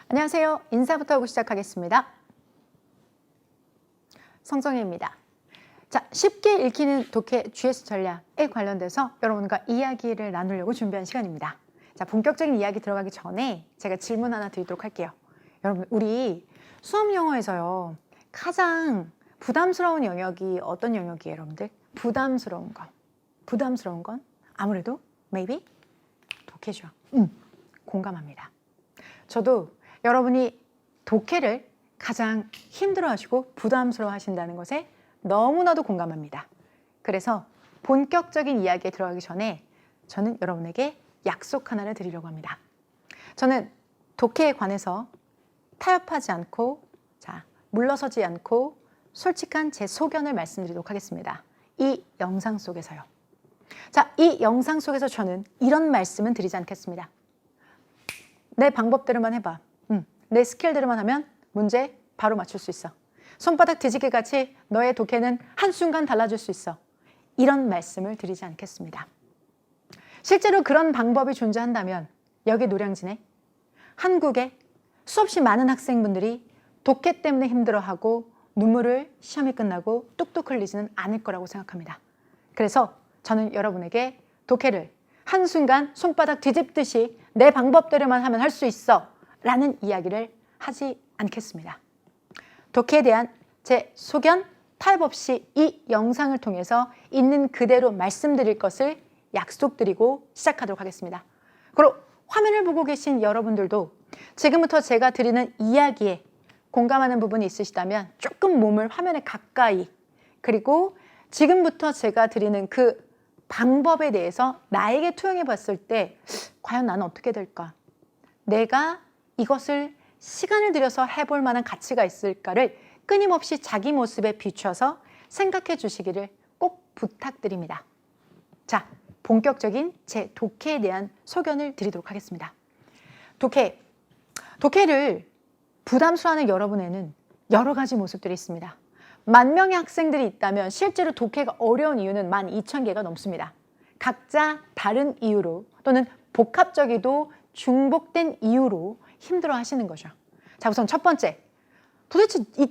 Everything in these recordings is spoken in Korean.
안녕하세요. 인사부터 하고 시작하겠습니다. 성정혜입니다. 자, 쉽게 읽히는 독해 GS 전략에 관련돼서 여러분과 이야기를 나누려고 준비한 시간입니다. 자, 본격적인 이야기 들어가기 전에 제가 질문 하나 드리도록 할게요. 여러분, 우리 수업 영어에서요, 가장 부담스러운 영역이 어떤 영역이에요, 여러분들? 부담스러운 건 아무래도 maybe 독해죠. 공감합니다. 저도 여러분이 독해를 가장 힘들어하시고 부담스러워 하신다는 것에 너무나도 공감합니다. 그래서 본격적인 이야기에 들어가기 전에 저는 여러분에게 약속 하나를 드리려고 합니다. 저는 독해에 관해서 타협하지 않고, 물러서지 않고 솔직한 제 소견을 말씀드리도록 하겠습니다. 이 영상 속에서요. 자, 이 영상 속에서 저는 이런 말씀은 드리지 않겠습니다. 내 방법대로만 해봐. 내 스킬대로만 하면 문제 바로 맞출 수 있어. 손바닥 뒤집기 같이 너의 독해는 한순간 달라질 수 있어. 이런 말씀을 드리지 않겠습니다. 실제로 그런 방법이 존재한다면 여기 노량진에 한국에 수없이 많은 학생분들이 독해 때문에 힘들어하고 눈물을 시험이 끝나고 뚝뚝 흘리지는 않을 거라고 생각합니다. 그래서 저는 여러분에게 독해를 한순간 손바닥 뒤집듯이 내 방법대로만 하면 할 수 있어 라는 이야기를 하지 않겠습니다. 독해에 대한 제 소견 타협 없이 이 영상을 통해서 있는 그대로 말씀드릴 것을 약속드리고 시작하도록 하겠습니다. 그리고 화면을 보고 계신 여러분들도 지금부터 제가 드리는 이야기에 공감하는 부분이 있으시다면 조금 몸을 화면에 가까이, 그리고 지금부터 제가 드리는 그 방법에 대해서 나에게 투영해 봤을 때 과연 나는 어떻게 될까? 내가 이것을 시간을 들여서 해볼 만한 가치가 있을까를 끊임없이 자기 모습에 비춰서 생각해 주시기를 꼭 부탁드립니다. 자, 본격적인 제 독해에 대한 소견을 드리도록 하겠습니다. 독해를 부담스러워하는 여러분에는 여러 가지 모습들이 있습니다. 10,000명의 학생들이 있다면 실제로 독해가 어려운 이유는 12,000개가 넘습니다. 각자 다른 이유로 또는 복합적이도 중복된 이유로 힘들어 하시는 거죠. 자, 우선 첫 번째, 도대체 이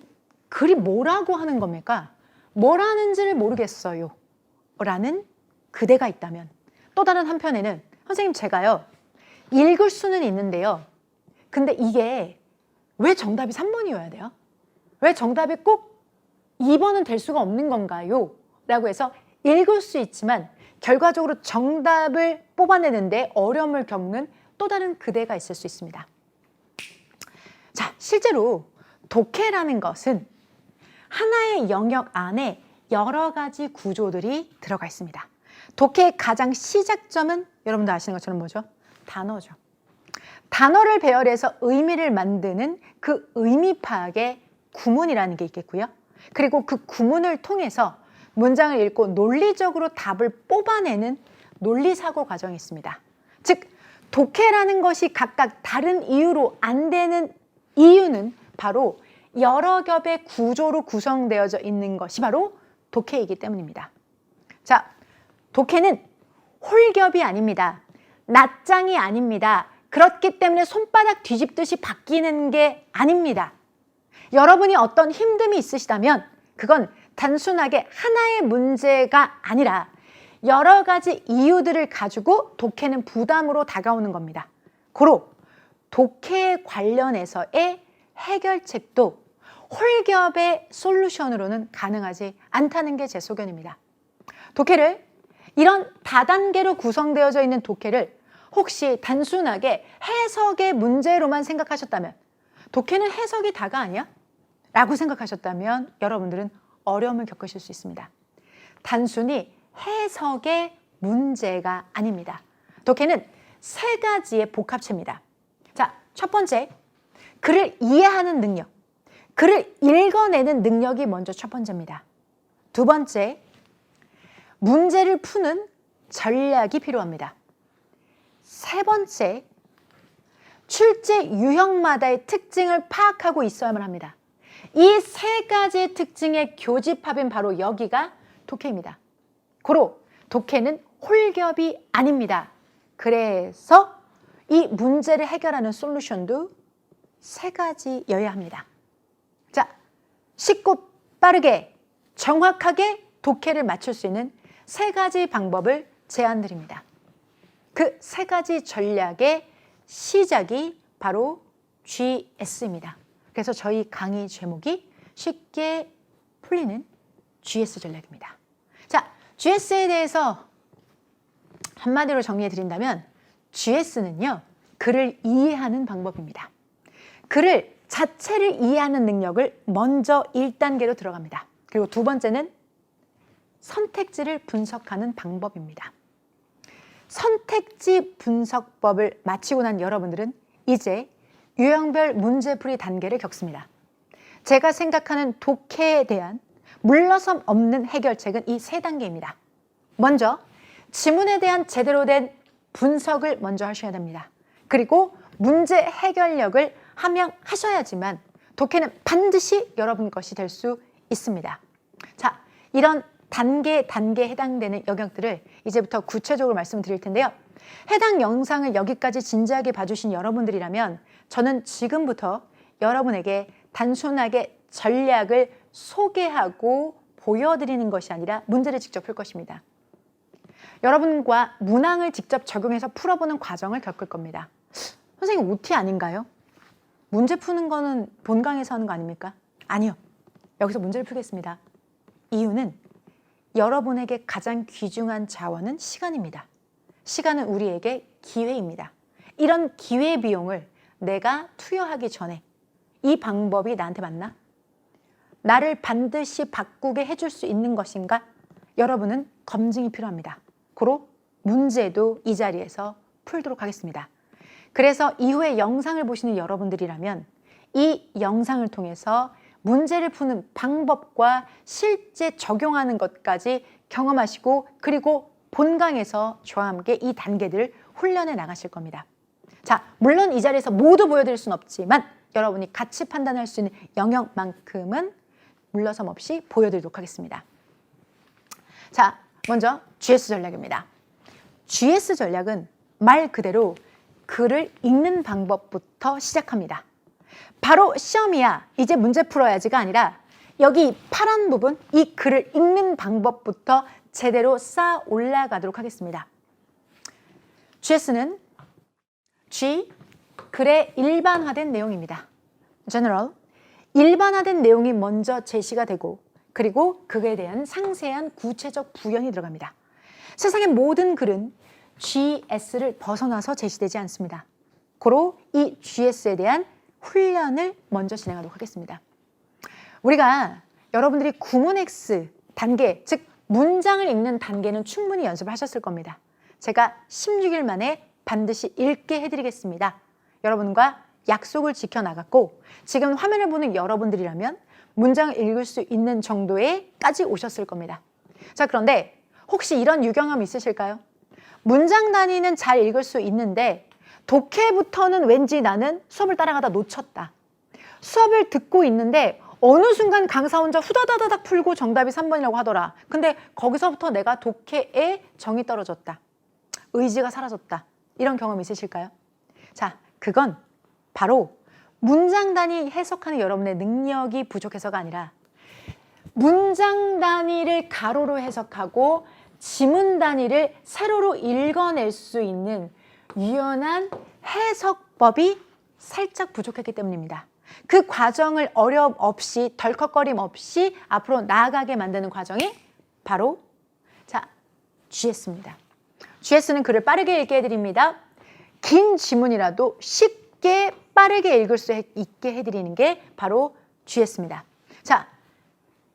글이 뭐라고 하는 겁니까? 뭘 하는지를 모르겠어요 라는 그대가 있다면, 또 다른 한편에는 선생님 제가요 읽을 수는 있는데요, 근데 이게 왜 정답이 3번이어야 돼요? 왜 정답이 꼭 2번은 될 수가 없는 건가요? 라고 해서 읽을 수 있지만 결과적으로 정답을 뽑아내는데 어려움을 겪는 또 다른 그대가 있을 수 있습니다. 자, 실제로 독해라는 것은 하나의 영역 안에 여러 가지 구조들이 들어가 있습니다. 독해의 가장 시작점은 여러분도 아시는 것처럼 뭐죠? 단어죠. 단어를 배열해서 의미를 만드는 그 의미 파악의 구문이라는 게 있겠고요. 그리고 그 구문을 통해서 문장을 읽고 논리적으로 답을 뽑아내는 논리사고 과정이 있습니다. 즉, 독해라는 것이 각각 다른 이유로 안 되는 이유는 바로 여러 겹의 구조로 구성되어져 있는 것이 바로 독해이기 때문입니다. 자, 독해는 홀겹이 아닙니다. 낱장이 아닙니다. 그렇기 때문에 손바닥 뒤집듯이 바뀌는 게 아닙니다. 여러분이 어떤 힘듦이 있으시다면 그건 단순하게 하나의 문제가 아니라 여러 가지 이유들을 가지고 독해는 부담으로 다가오는 겁니다. 고로 독해 관련해서의 해결책도 홀겹의 솔루션으로는 가능하지 않다는 게 제 소견입니다. 독해를, 이런 다단계로 구성되어져 있는 독해를 혹시 단순하게 해석의 문제로만 생각하셨다면, 독해는 해석이 다가 아니야? 라고 생각하셨다면 여러분들은 어려움을 겪으실 수 있습니다. 단순히 해석의 문제가 아닙니다. 독해는 세 가지의 복합체입니다. 자, 첫 번째, 글을 이해하는 능력, 글을 읽어내는 능력이 먼저 첫 번째입니다. 두 번째, 문제를 푸는 전략이 필요합니다. 세 번째, 출제 유형마다의 특징을 파악하고 있어야만 합니다. 이 세 가지의 특징의 교집합인 바로 여기가 독해입니다. 고로 독해는 홀겹이 아닙니다. 그래서 이 문제를 해결하는 솔루션도 세 가지여야 합니다. 자, 쉽고 빠르게 정확하게 독해를 맞출 수 있는 세 가지 방법을 제안드립니다. 그 세 가지 전략의 시작이 바로 GS입니다. 그래서 저희 강의 제목이 쉽게 풀리는 GS 전략입니다. 자, GS에 대해서 한마디로 정리해 드린다면 GS는요, 글을 이해하는 방법입니다. 글을 자체를 이해하는 능력을 먼저 1단계로 들어갑니다. 그리고 두 번째는 선택지를 분석하는 방법입니다. 선택지 분석법을 마치고 난 여러분들은 이제 유형별 문제풀이 단계를 겪습니다. 제가 생각하는 독해에 대한 물러섬 없는 해결책은 이 세 단계입니다. 먼저 지문에 대한 제대로 된 분석을 먼저 하셔야 됩니다. 그리고 문제 해결력을 함양하셔야지만 독해는 반드시 여러분 것이 될 수 있습니다. 자, 이런 단계에 해당되는 영역들을 이제부터 구체적으로 말씀드릴 텐데요. 해당 영상을 여기까지 진지하게 봐주신 여러분들이라면 저는 지금부터 여러분에게 단순하게 전략을 소개하고 보여드리는 것이 아니라 문제를 직접 풀 것입니다. 여러분과 문항을 직접 적용해서 풀어보는 과정을 겪을 겁니다. 선생님 OT 아닌가요? 문제 푸는 거는 본강에서 하는 거 아닙니까? 아니요. 여기서 문제를 풀겠습니다. 이유는 여러분에게 가장 귀중한 자원은 시간입니다. 시간은 우리에게 기회입니다. 이런 기회 비용을 내가 투여하기 전에 이 방법이 나한테 맞나? 나를 반드시 바꾸게 해줄 수 있는 것인가? 여러분은 검증이 필요합니다. 고로 문제도 이 자리에서 풀도록 하겠습니다. 그래서 이후에 영상을 보시는 여러분들이라면 이 영상을 통해서 문제를 푸는 방법과 실제 적용하는 것까지 경험하시고 그리고 본강에서 저와 함께 이 단계들을 훈련해 나가실 겁니다. 자, 물론 이 자리에서 모두 보여드릴 수는 없지만 여러분이 같이 판단할 수 있는 영역만큼은 물러섬 없이 보여드리도록 하겠습니다. 자, 먼저 GS 전략입니다. GS 전략은 말 그대로 글을 읽는 방법부터 시작합니다. 바로 시험이야, 이제 문제 풀어야지가 아니라 여기 파란 부분, 이 글을 읽는 방법부터 제대로 쌓아 올라가도록 하겠습니다. GS는 G, 글의 일반화된 내용입니다. General, 일반화된 내용이 먼저 제시가 되고 그리고 그에 대한 상세한 구체적 부연이 들어갑니다. 세상의 모든 글은 GS를 벗어나서 제시되지 않습니다. 고로 이 GS에 대한 훈련을 먼저 진행하도록 하겠습니다. 우리가 여러분들이 구문 X 단계, 즉 문장을 읽는 단계는 충분히 연습을 하셨을 겁니다. 제가 16일 만에 반드시 읽게 해드리겠습니다. 여러분과 약속을 지켜나갔고 지금 화면을 보는 여러분들이라면 문장을 읽을 수 있는 정도에까지 오셨을 겁니다. 자, 그런데 혹시 이런 유경험 있으실까요? 문장 단위는 잘 읽을 수 있는데 독해부터는 왠지 나는 수업을 따라가다 놓쳤다. 수업을 듣고 있는데 어느 순간 강사 혼자 후다다다닥 풀고 정답이 3번이라고 하더라. 근데 거기서부터 내가 독해에 정이 떨어졌다. 의지가 사라졌다. 이런 경험 있으실까요? 자, 그건 바로 문장 단위 해석하는 여러분의 능력이 부족해서가 아니라 문장 단위를 가로로 해석하고 지문 단위를 세로로 읽어낼 수 있는 유연한 해석법이 살짝 부족했기 때문입니다. 그 과정을 어려움 없이 덜컥거림 없이 앞으로 나아가게 만드는 과정이 바로 GS입니다. GS는 글을 빠르게 읽게 해드립니다. 긴 지문이라도 쉽게 빠르게 읽을 수 있게 해드리는 게 바로 GS입니다. 자,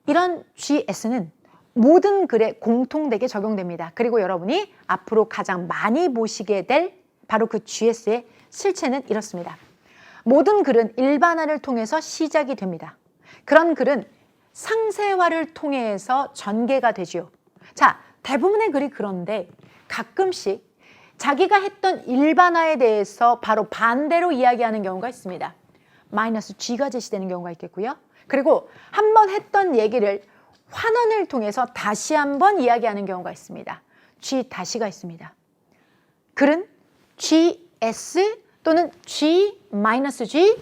이런 GS는 모든 글에 공통되게 적용됩니다. 그리고 여러분이 앞으로 가장 많이 보시게 될 바로 그 GS의 실체는 이렇습니다. 모든 글은 일반화를 통해서 시작이 됩니다. 그런 글은 상세화를 통해서 전개가 되지요. 자, 대부분의 글이 그런데 가끔씩 자기가 했던 일반화에 대해서 바로 반대로 이야기하는 경우가 있습니다. 마이너스 G가 제시되는 경우가 있겠고요. 그리고 한번 했던 얘기를 환원을 통해서 다시 한번 이야기하는 경우가 있습니다. G 다시가 있습니다. 글은 GS 또는 G-G,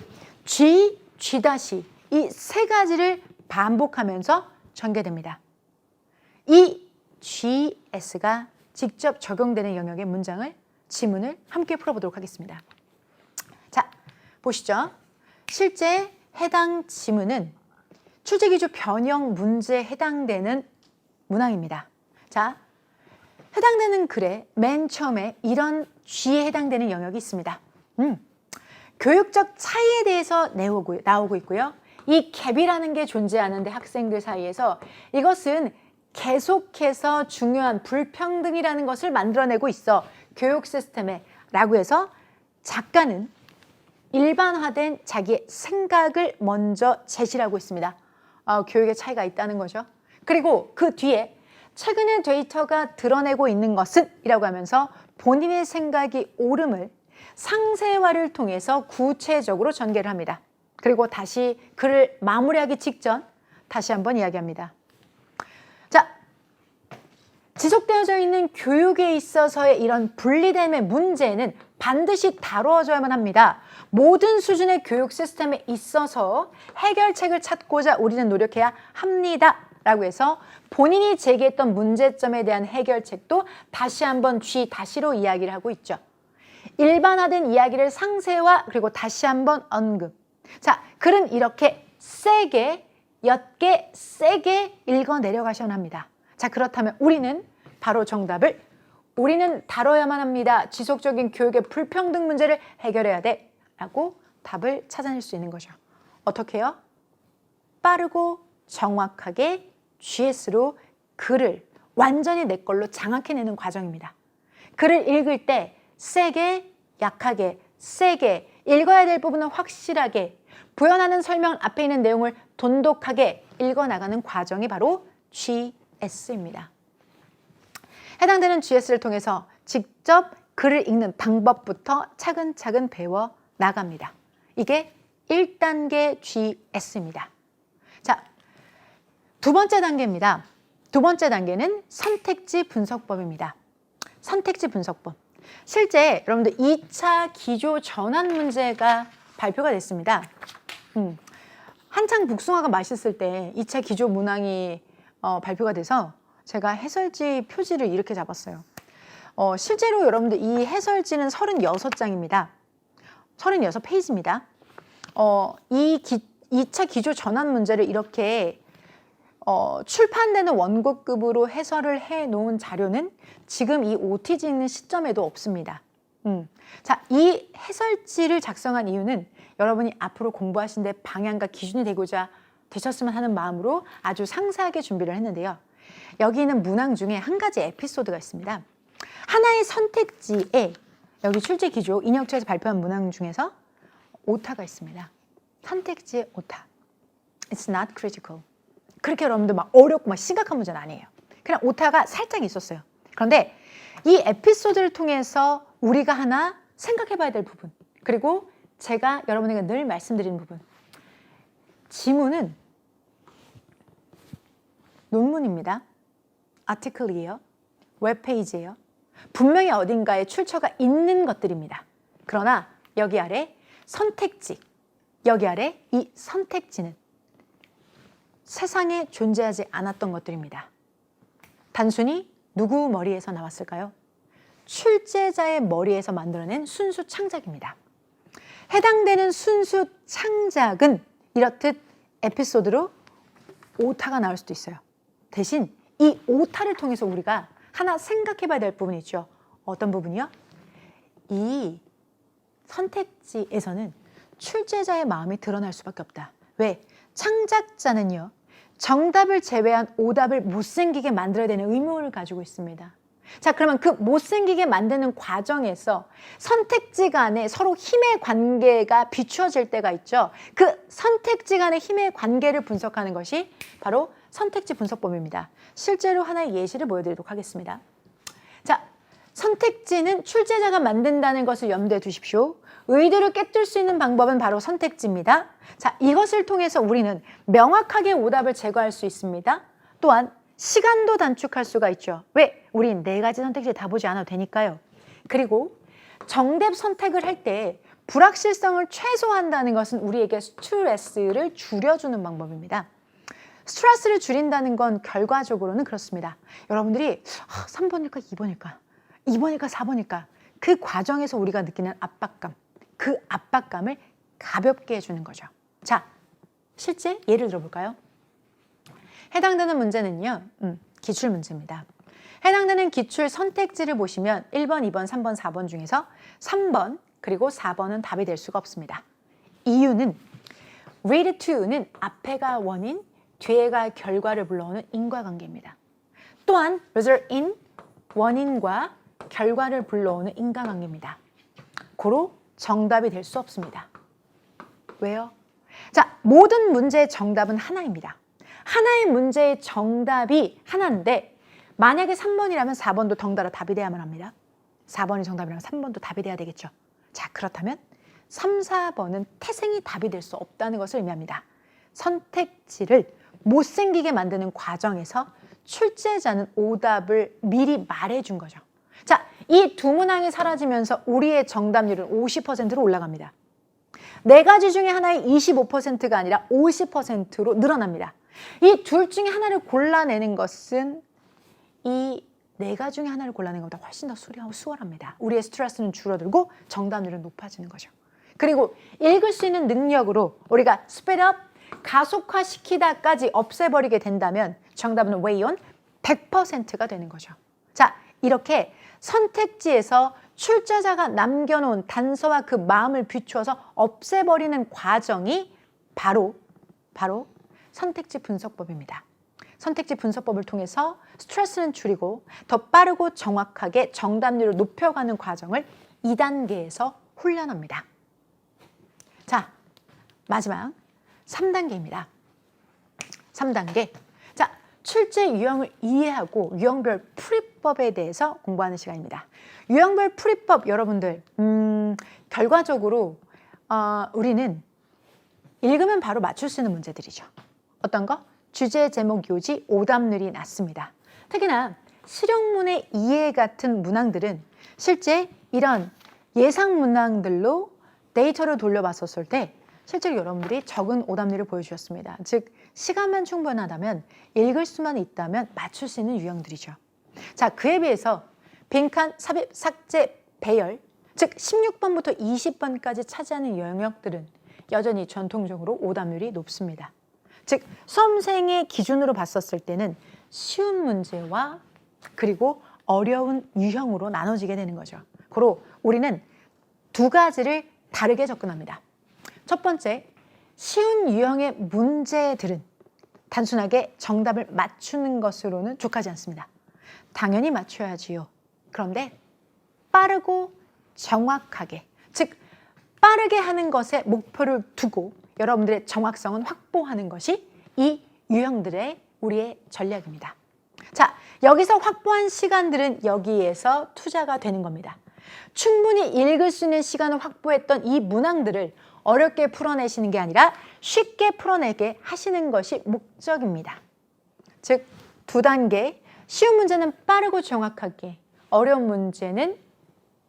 G, G 다시 이 세 가지를 반복하면서 전개됩니다. 이 GS가 직접 적용되는 영역의 문장을, 지문을 함께 풀어보도록 하겠습니다. 자, 보시죠. 실제 해당 지문은 출제기조 변형 문제에 해당되는 문항입니다. 자, 해당되는 글에 맨 처음에 이런 G에 해당되는 영역이 있습니다. 교육적 차이에 대해서 나오고 있고요. 이 갭이라는 게 존재하는데 학생들 사이에서 이것은 계속해서 중요한 불평등이라는 것을 만들어내고 있어. 교육 시스템에 라고 해서 작가는 일반화된 자기의 생각을 먼저 제시를 하고 있습니다. 교육의 차이가 있다는 거죠. 그리고 그 뒤에 최근의 데이터가 드러내고 있는 것은 이라고 하면서 본인의 생각이 옳음을 상세화를 통해서 구체적으로 전개를 합니다. 그리고 다시 글을 마무리하기 직전 다시 한번 이야기합니다. 자, 지속되어져 있는 교육에 있어서의 이런 분리됨의 문제는 반드시 다루어져야만 합니다. 모든 수준의 교육 시스템에 있어서 해결책을 찾고자 우리는 노력해야 합니다. 라고 해서 본인이 제기했던 문제점에 대한 해결책도 다시 한번 G-로 이야기를 하고 있죠. 일반화된 이야기를 상세화 그리고 다시 한번 언급. 자, 글은 이렇게 세게, 옅게, 세게 읽어 내려가셔야 합니다. 자, 그렇다면 우리는 바로 정답을 우리는 다뤄야만 합니다. 지속적인 교육의 불평등 문제를 해결해야 돼. 라고 답을 찾아낼 수 있는 거죠. 어떻게 해요? 빠르고 정확하게 GS로 글을 완전히 내 걸로 장악해내는 과정입니다. 글을 읽을 때 세게, 약하게, 세게 읽어야 될 부분은 확실하게 부연하는 설명 앞에 있는 내용을 돈독하게 읽어나가는 과정이 바로 GS입니다. 해당되는 GS를 통해서 직접 글을 읽는 방법부터 차근차근 배워 나갑니다. 이게 1단계 GS입니다. 자, 두 번째 단계입니다. 두 번째 단계는 선택지 분석법입니다. 선택지 분석법. 실제 여러분들 2차 기조 전환 문제가 발표가 됐습니다. 한창 복숭아가 맛있을 때 2차 기조 문항이 발표가 돼서 제가 해설지 표지를 이렇게 잡았어요. 실제로 여러분들 이 해설지는 36장입니다. 36페이지입니다. 이 2차 기조 전환 문제를 이렇게 출판되는 원고급으로 해설을 해놓은 자료는 지금 이 OTG 있는 시점에도 없습니다. 자, 이 해설지를 작성한 이유는 여러분이 앞으로 공부하신 데 방향과 기준이 되셨으면 하는 마음으로 아주 상세하게 준비를 했는데요. 여기 있는 문항 중에 한 가지 에피소드가 있습니다. 하나의 선택지에 여기 출제 기조 인혁처에서 발표한 문항 중에서 오타가 있습니다. 선택지의 오타. It's not critical. 그렇게 여러분들 막 어렵고 막 심각한 문제는 아니에요. 그냥 오타가 살짝 있었어요. 그런데 이 에피소드를 통해서 우리가 하나 생각해 봐야 될 부분, 그리고 제가 여러분에게 늘 말씀드리는 부분, 지문은 논문입니다. 아티클이에요. 웹페이지예요. 분명히 어딘가에 출처가 있는 것들입니다. 그러나 여기 아래 선택지, 여기 아래 이 선택지는 세상에 존재하지 않았던 것들입니다. 단순히 누구 머리에서 나왔을까요? 출제자의 머리에서 만들어낸 순수 창작입니다. 해당되는 순수 창작은 이렇듯 에피소드로 오타가 나올 수도 있어요. 대신 이 오타를 통해서 우리가 하나 생각해 봐야 될 부분이 있죠. 어떤 부분이요? 이 선택지에서는 출제자의 마음이 드러날 수밖에 없다. 왜? 창작자는요, 정답을 제외한 오답을 못생기게 만들어야 되는 의무를 가지고 있습니다. 자, 그러면 그 못생기게 만드는 과정에서 선택지 간에 서로 힘의 관계가 비추어질 때가 있죠. 그 선택지 간의 힘의 관계를 분석하는 것이 바로 선택지 분석법입니다. 실제로 하나의 예시를 보여드리도록 하겠습니다. 자, 선택지는 출제자가 만든다는 것을 염두에 두십시오. 의도를 깨뜨릴 수 있는 방법은 바로 선택지입니다. 자, 이것을 통해서 우리는 명확하게 오답을 제거할 수 있습니다. 또한 시간도 단축할 수가 있죠. 왜? 우린 4가지 선택지 다 보지 않아도 되니까요. 그리고 정답 선택을 할 때 불확실성을 최소화한다는 것은 우리에게 스트레스를 줄여주는 방법입니다. 스트레스를 줄인다는 건 결과적으로는 그렇습니다. 여러분들이 3번일까 2번일까 2번일까 4번일까 그 과정에서 우리가 느끼는 압박감, 그 압박감을 가볍게 해주는 거죠. 자, 실제 예를 들어볼까요? 해당되는 문제는요, 기출 문제입니다. 해당되는 기출 선택지를 보시면 1번, 2번, 3번, 4번 중에서 3번 그리고 4번은 답이 될 수가 없습니다. 이유는 lead to는 앞에가 원인, 뒤에가 결과를 불러오는 인과관계입니다. 또한 result in 원인과 결과를 불러오는 인과관계입니다. 고로 정답이 될 수 없습니다. 왜요? 자, 모든 문제의 정답은 하나입니다. 하나의 문제의 정답이 하나인데 만약에 3번이라면 4번도 덩달아 답이 돼야만 합니다. 4번이 정답이라면 3번도 답이 돼야 되겠죠. 자, 그렇다면 3, 4번은 태생이 답이 될 수 없다는 것을 의미합니다. 선택지를 못생기게 만드는 과정에서 출제자는 오답을 미리 말해준 거죠. 자, 이 두 문항이 사라지면서 우리의 정답률은 50%로 올라갑니다. 네 가지 중에 하나의 25%가 아니라 50%로 늘어납니다. 이 둘 중에 하나를 골라내는 것은 이 네 가지 중에 하나를 골라내는 것보다 훨씬 더 수월합니다. 우리의 스트레스는 줄어들고 정답률은 높아지는 거죠. 그리고 읽을 수 있는 능력으로 우리가 스피드업, 가속화시키다까지 없애버리게 된다면 정답은 way on 100%가 되는 거죠. 자, 이렇게 선택지에서 출제자가 남겨놓은 단서와 그 마음을 비추어서 없애버리는 과정이 바로 선택지 분석법입니다. 선택지 분석법을 통해서 스트레스는 줄이고 더 빠르고 정확하게 정답률을 높여가는 과정을 2단계에서 훈련합니다. 자, 마지막 3단계입니다. 3단계. 자, 출제 유형을 이해하고 유형별 풀이법에 대해서 공부하는 시간입니다. 유형별 풀이법 여러분들 결과적으로 우리는 읽으면 바로 맞출 수 있는 문제들이죠. 어떤 거? 주제, 제목, 요지, 오답률이 낮습니다. 특히나 실용문의 이해 같은 문항들은 실제 이런 예상 문항들로 데이터를 돌려봤었을 때 실제로 여러분들이 적은 오답률을 보여주셨습니다. 즉 시간만 충분하다면 읽을 수만 있다면 맞출 수 있는 유형들이죠. 자, 그에 비해서 빈칸, 삽입, 삭제, 배열 즉 16번부터 20번까지 차지하는 영역들은 여전히 전통적으로 오답률이 높습니다. 즉 수험생의 기준으로 봤었을 때는 쉬운 문제와 그리고 어려운 유형으로 나눠지게 되는 거죠. 고로 우리는 두 가지를 다르게 접근합니다. 첫 번째, 쉬운 유형의 문제들은 단순하게 정답을 맞추는 것으로는 족하지 않습니다. 당연히 맞춰야지요. 그런데 빠르고 정확하게, 즉 빠르게 하는 것에 목표를 두고 여러분들의 정확성은 확보하는 것이 이 유형들의 우리의 전략입니다. 자, 여기서 확보한 시간들은 여기에서 투자가 되는 겁니다. 충분히 읽을 수 있는 시간을 확보했던 이 문항들을 어렵게 풀어내시는 게 아니라 쉽게 풀어내게 하시는 것이 목적입니다. 즉, 두 단계, 쉬운 문제는 빠르고 정확하게, 어려운 문제는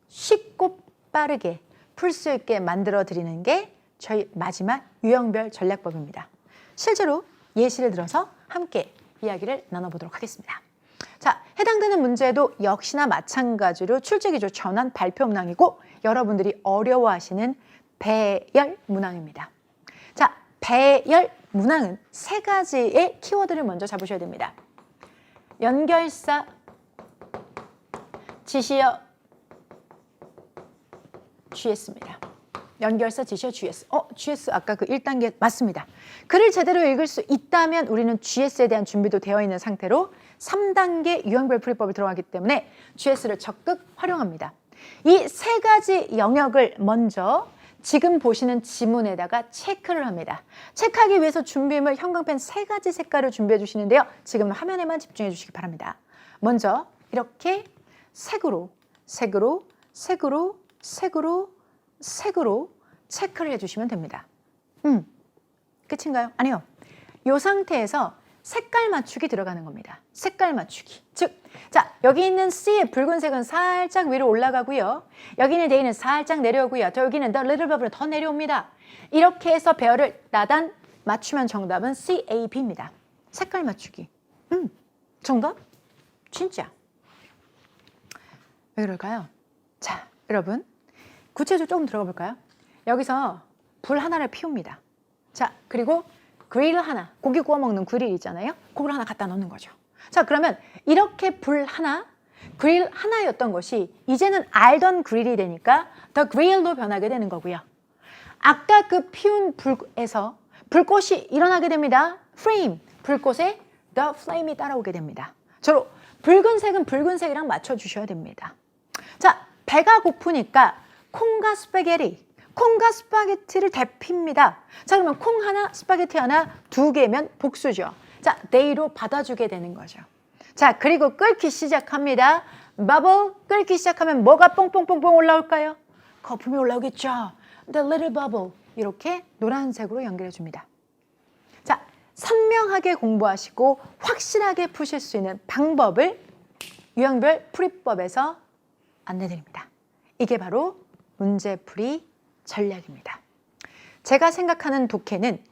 쉽고 빠르게 풀 수 있게 만들어 드리는 게 저희 마지막 유형별 전략법입니다. 실제로 예시를 들어서 함께 이야기를 나눠보도록 하겠습니다. 자, 해당되는 문제도 역시나 마찬가지로 출제기조 전환 발표 문항이고 여러분들이 어려워하시는 배열 문항입니다. 자, 배열 문항은 세 가지의 키워드를 먼저 잡으셔야 됩니다. 연결사, 지시어, GS입니다. 연결사, 지시어, GS. GS 아까 그 1단계 맞습니다. 글을 제대로 읽을 수 있다면 우리는 GS에 대한 준비도 되어 있는 상태로 3단계 유형별 풀이법을 들어가기 때문에 GS를 적극 활용합니다. 이 세 가지 영역을 먼저 지금 보시는 지문에다가 체크를 합니다. 체크하기 위해서 준비물 형광펜 세 가지 색깔을 준비해 주시는데요. 지금 화면에만 집중해 주시기 바랍니다. 먼저 이렇게 색으로 체크를 해주시면 됩니다. 끝인가요? 아니요. 이 상태에서 색깔 맞추기 들어가는 겁니다. 색깔 맞추기. 즉, 자, 여기 있는 C의 붉은색은 살짝 위로 올라가고요. 여기 있는 A는 살짝 내려오고요. 또 여기는 The Little Bubble은 더 내려옵니다. 이렇게 해서 배열을 나단 맞추면 정답은 C, A, B입니다. 색깔 맞추기. 정답? 진짜. 왜 그럴까요? 자, 여러분. 구체적으로 조금 들어가 볼까요? 여기서 불 하나를 피웁니다. 자, 그리고 그릴 하나, 고기 구워 먹는 그릴 있잖아요. 그걸 하나 갖다 놓는 거죠. 자, 그러면 이렇게 불 하나, 그릴 하나였던 것이 이제는 알던 그릴이 되니까 더 그릴로 변하게 되는 거고요. 아까 그 피운 불에서 불꽃이 일어나게 됩니다. flame, 불꽃에 the flame이 따라오게 됩니다. 저로 붉은색은 붉은색이랑 맞춰주셔야 됩니다. 자, 배가 고프니까 콩과 스파게티, 콩과 스파게티를 데핍니다. 자, 그러면 콩 하나, 스파게티 하나, 두 개면 복수죠. 자, they로 받아주게 되는 거죠. 자, 그리고 끓기 시작합니다. bubble, 끓기 시작하면 뭐가 뽕뽕뽕뽕 올라올까요? 거품이 올라오겠죠. The little bubble. 이렇게 노란색으로 연결해 줍니다. 자, 선명하게 공부하시고 확실하게 푸실 수 있는 방법을 유형별 풀이법에서 안내드립니다. 이게 바로 문제풀이 전략입니다. 제가 생각하는 독해는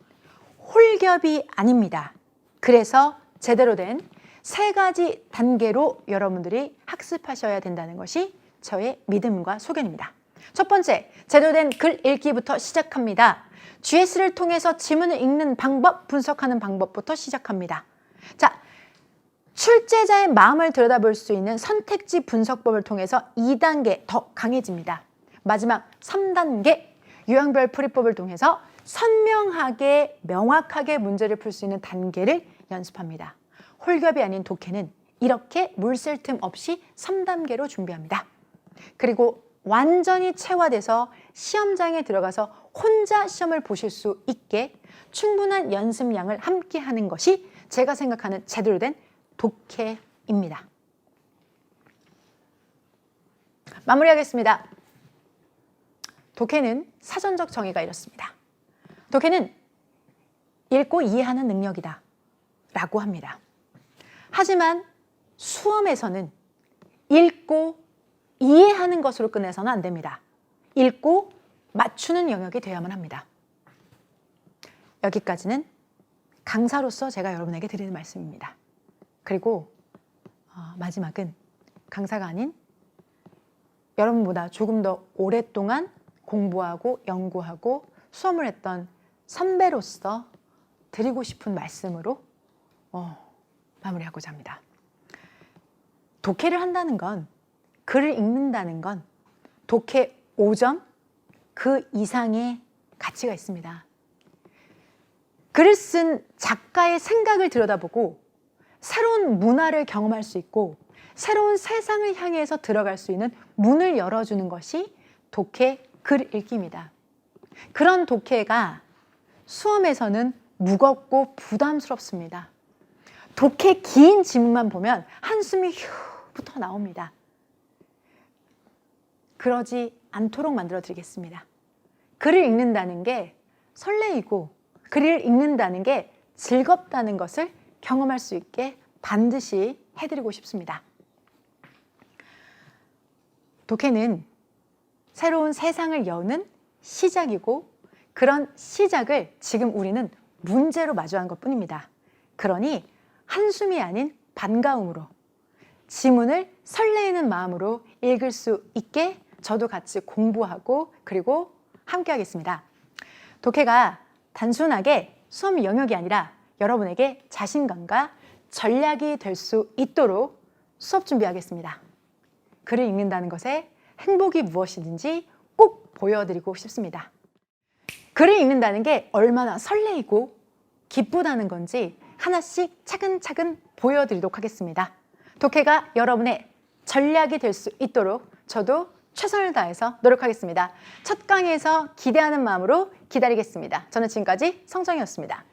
홀겹이 아닙니다. 그래서 제대로 된 3가지 단계로 여러분들이 학습하셔야 된다는 것이 저의 믿음과 소견입니다. 첫 번째, 제대로 된 글 읽기부터 시작합니다. GS를 통해서 지문을 읽는 방법, 분석하는 방법부터 시작합니다. 자, 출제자의 마음을 들여다볼 수 있는 선택지 분석법을 통해서 2단계 더 강해집니다. 마지막 3단계, 유형별 풀이법을 통해서 선명하게, 명확하게 문제를 풀 수 있는 단계를 연습합니다. 홀겹이 아닌 독해는 이렇게 물 쓸 틈 없이 3단계로 준비합니다. 그리고 완전히 체화돼서 시험장에 들어가서 혼자 시험을 보실 수 있게 충분한 연습량을 함께 하는 것이 제가 생각하는 제대로 된 독해입니다. 마무리하겠습니다. 독해는 사전적 정의가 이렇습니다. 독해는 읽고 이해하는 능력이다 라고 합니다. 하지만 수험에서는 읽고 이해하는 것으로 끝내서는 안 됩니다. 읽고 맞추는 영역이 되어야만 합니다. 여기까지는 강사로서 제가 여러분에게 드리는 말씀입니다. 그리고 마지막은 강사가 아닌 여러분보다 조금 더 오랫동안 공부하고 연구하고 수험을 했던 선배로서 드리고 싶은 말씀으로 마무리하고자 합니다. 독해를 한다는 건, 글을 읽는다는 건 독해 5점 그 이상의 가치가 있습니다. 글을 쓴 작가의 생각을 들여다보고 새로운 문화를 경험할 수 있고 새로운 세상을 향해서 들어갈 수 있는 문을 열어주는 것이 독해 글 읽기입니다. 그런 독해가 수험에서는 무겁고 부담스럽습니다. 독해 긴 지문만 보면 한숨이 휴부터 나옵니다. 그러지 않도록 만들어 드리겠습니다. 글을 읽는다는 게 설레이고 글을 읽는다는 게 즐겁다는 것을 경험할 수 있게 반드시 해드리고 싶습니다. 독해는 새로운 세상을 여는 시작이고 그런 시작을 지금 우리는 문제로 마주한 것뿐입니다. 그러니 한숨이 아닌 반가움으로 지문을 설레이는 마음으로 읽을 수 있게 저도 같이 공부하고 그리고 함께 하겠습니다. 독해가 단순하게 수업 영역이 아니라 여러분에게 자신감과 전략이 될 수 있도록 수업 준비하겠습니다. 글을 읽는다는 것에 행복이 무엇이든지 꼭 보여드리고 싶습니다. 글을 읽는다는 게 얼마나 설레이고 기쁘다는 건지 하나씩 차근차근 보여드리도록 하겠습니다. 독해가 여러분의 전략이 될 수 있도록 저도 최선을 다해서 노력하겠습니다. 첫 강의에서 기대하는 마음으로 기다리겠습니다. 저는 지금까지 성정이었습니다.